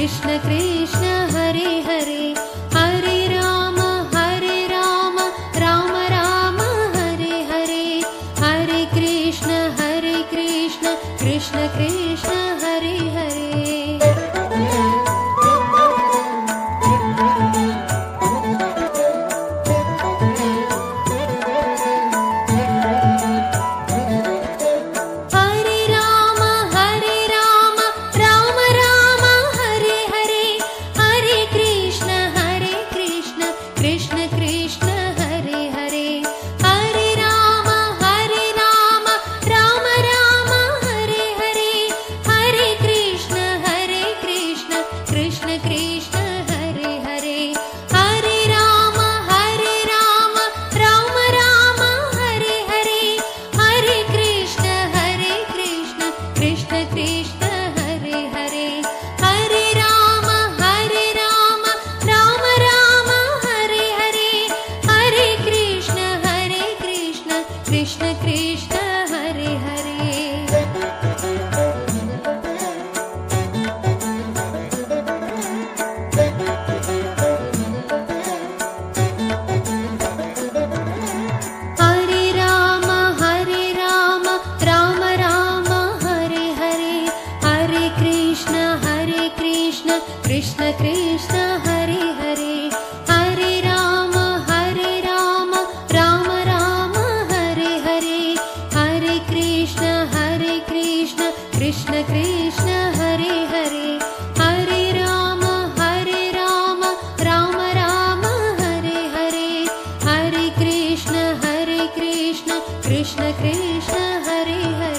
Krishna Krishna Hare Hare Hare Ram Ram Ram Hare Hare Hare Krishna Krishna Krishna Hare Hare Krishna Krishna Hare Hare Hare Ram Ram Hare Hare Hare Krishna Krishna Krishna Hare Hare Hare Ram Ram Hare Hare Hare Krishna Krishna Krishna Hare Hare Krishna Krishna Hare Hare